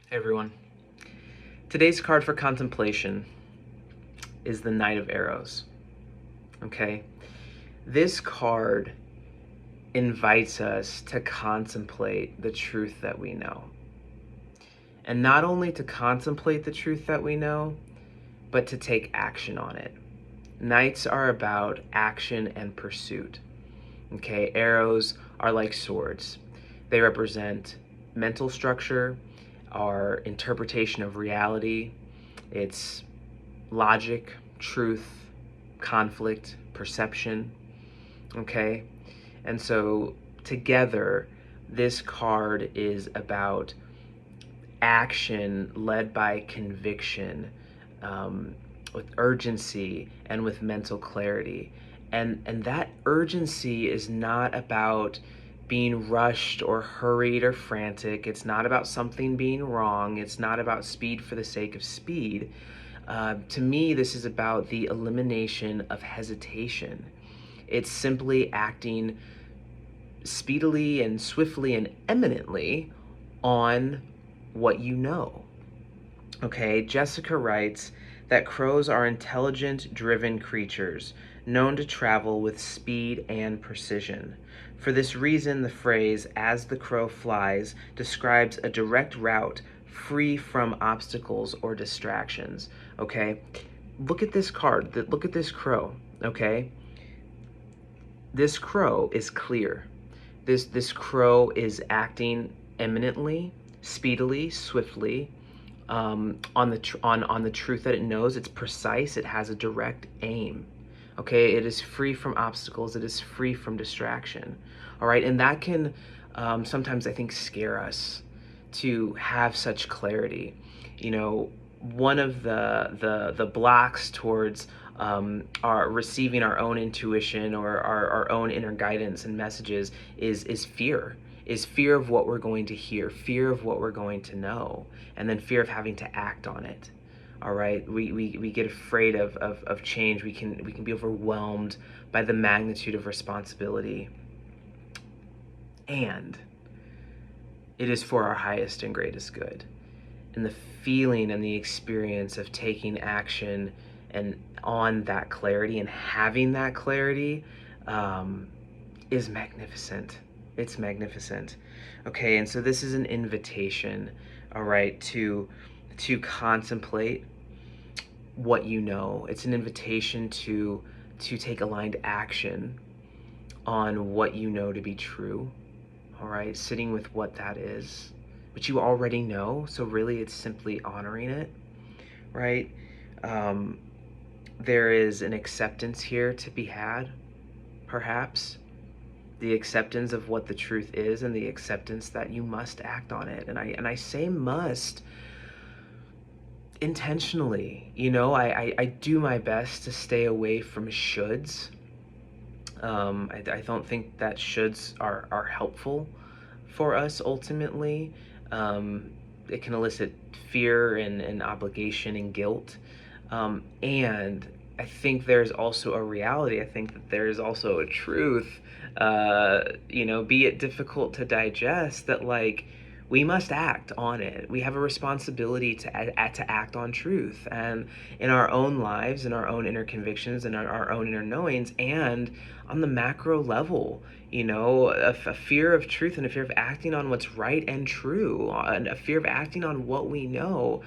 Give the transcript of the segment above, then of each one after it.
Hey everyone. Today's card for contemplation is the Knight of Arrows. Okay? This card invites us to contemplate the truth that we know. And not only to contemplate the truth that we know, but to take action on it. Knights are about action and pursuit. Okay? Arrows are like swords. They represent mental structure, our interpretation of reality. It's logic, truth, conflict, perception, okay? And so together, this card is about action led by conviction, with urgency and with mental clarity. And that urgency is not about being rushed or hurried or frantic. It's not about something being wrong. It's not about speed for the sake of speed. To me, this is about the elimination of hesitation. It's simply acting speedily and swiftly and eminently on what you know. Okay, Jessica writes that crows are intelligent, driven creatures, known to travel with speed and precision. For this reason, the phrase, "as the crow flies," describes a direct route free from obstacles or distractions. Okay, look at this card, look at this crow. Okay, this crow is clear. This crow is acting eminently, speedily, swiftly, on the truth that it knows. It's precise. It has a direct aim. Okay, it is free from obstacles. It is free from distraction. All right, and that can sometimes, I think, scare us to have such clarity. You know, one of the blocks towards our receiving our own intuition or our own inner guidance and messages is fear. Is fear of what we're going to hear, fear of what we're going to know, and then fear of having to act on it. All right, we get afraid of change. We can be overwhelmed by the magnitude of responsibility. And it is for our highest and greatest good. And the feeling and the experience of taking action and on that clarity and having that clarity is magnificent. It's magnificent. Okay, and so this is an invitation, all right, to contemplate what you know. It's an invitation to take aligned action on what you know to be true. All right, sitting with what that is, which you already know. So really, it's simply honoring it, right? There is an acceptance here to be had, perhaps. The acceptance of what the truth is and the acceptance that you must act on it. And I say must intentionally. You know, I do my best to stay away from shoulds. I don't think that shoulds are helpful for us ultimately. It can elicit fear and obligation and guilt. And I think there's also a reality. I think that there's also a truth, be it difficult to digest, that like we must act on it. We have a responsibility to act on truth, and in our own lives, in our own inner convictions, and our own inner knowings, and on the macro level. A fear of truth and a fear of acting on what's right and true, and a fear of acting on what we know,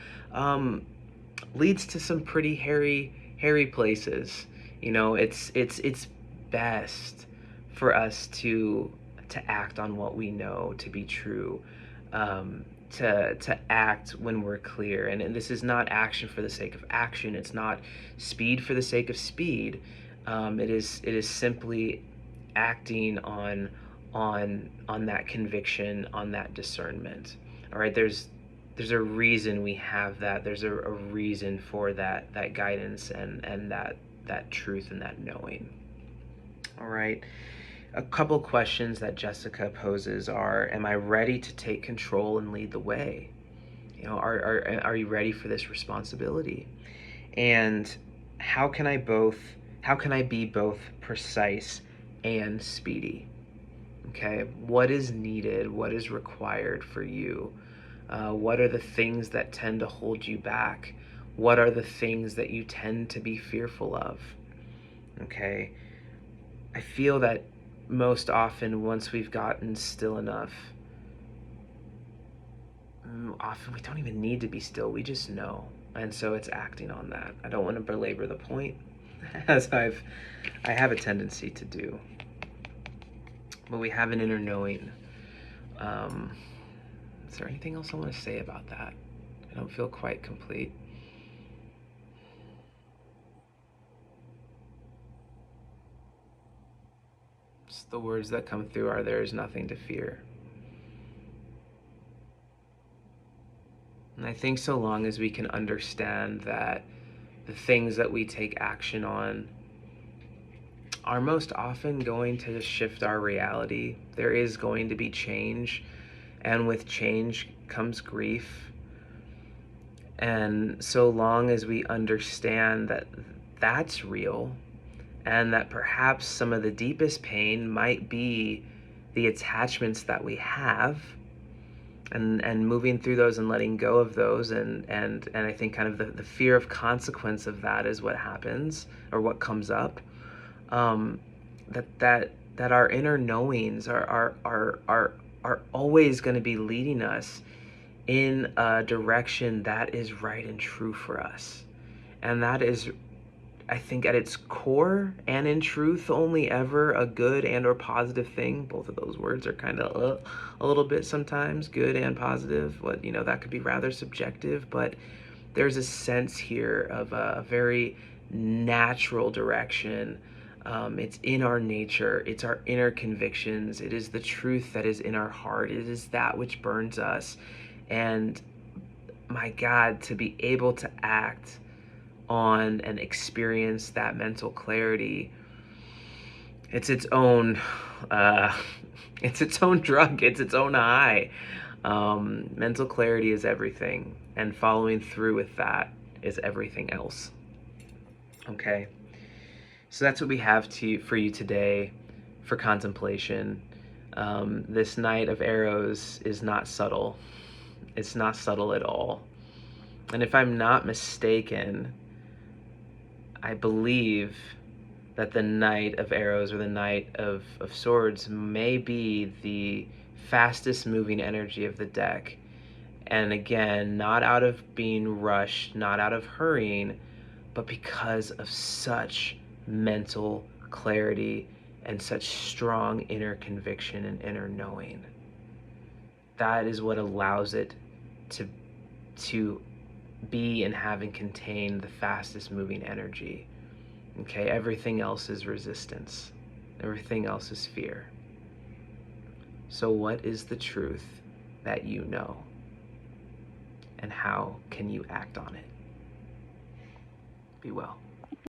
leads to some pretty hairy places. It's best for us to act on what we know to be true, to act when we're clear. And this is not action for the sake of action. It's not speed for the sake of speed. It is simply acting on that conviction, on that discernment. All right, there's a reason we have that. There's a reason for that guidance and that truth and that knowing. All right. A couple questions that Jessica poses are: am I ready to take control and lead the way? Are you ready for this responsibility? And how can I be both precise and speedy? Okay, what is needed? What is required for you What are the things that tend to hold you back? What are the things that you tend to be fearful of? Okay. I feel that most often, once we've gotten still enough, often we don't even need to be still, we just know. And so it's acting on that. I don't want to belabor the point, as I have a tendency to do. But we have an inner knowing. Is there anything else I want to say about that? I don't feel quite complete. Just the words that come through are, there is nothing to fear. And I think so long as we can understand that the things that we take action on are most often going to shift our reality, there is going to be change, and with change comes grief. And so long as we understand that that's real, and that perhaps some of the deepest pain might be the attachments that we have, and moving through those and letting go of those, and I think kind of the fear of consequence of that is what happens, or what comes up. That our inner knowings are always going to be leading us in a direction that is right and true for us. And that is, I think, at its core and in truth, only ever a good and or positive thing. Both of those words are kind of a little bit sometimes, good and positive. That could be rather subjective, but there's a sense here of a very natural direction. It's in our nature. It's our inner convictions. It is the truth that is in our heart. It is that which burns us. And my God, to be able to act on and experience that mental clarity, it's its own it's its own drug, it's its own high. Mental clarity is everything, and following through with that is everything else. Okay, so that's what we have for you today for contemplation. This Knight of Arrows is not subtle. It's not subtle at all. And if I'm not mistaken, I believe that the Knight of Arrows, or the Knight of Swords, may be the fastest moving energy of the deck. And again, not out of being rushed, not out of hurrying, but because of such mental clarity and such strong inner conviction and inner knowing. That is what allows it to be and have and contain the fastest moving energy. Okay, everything else is resistance. Everything else is fear. So what is the truth that you know? And how can you act on it? Be well.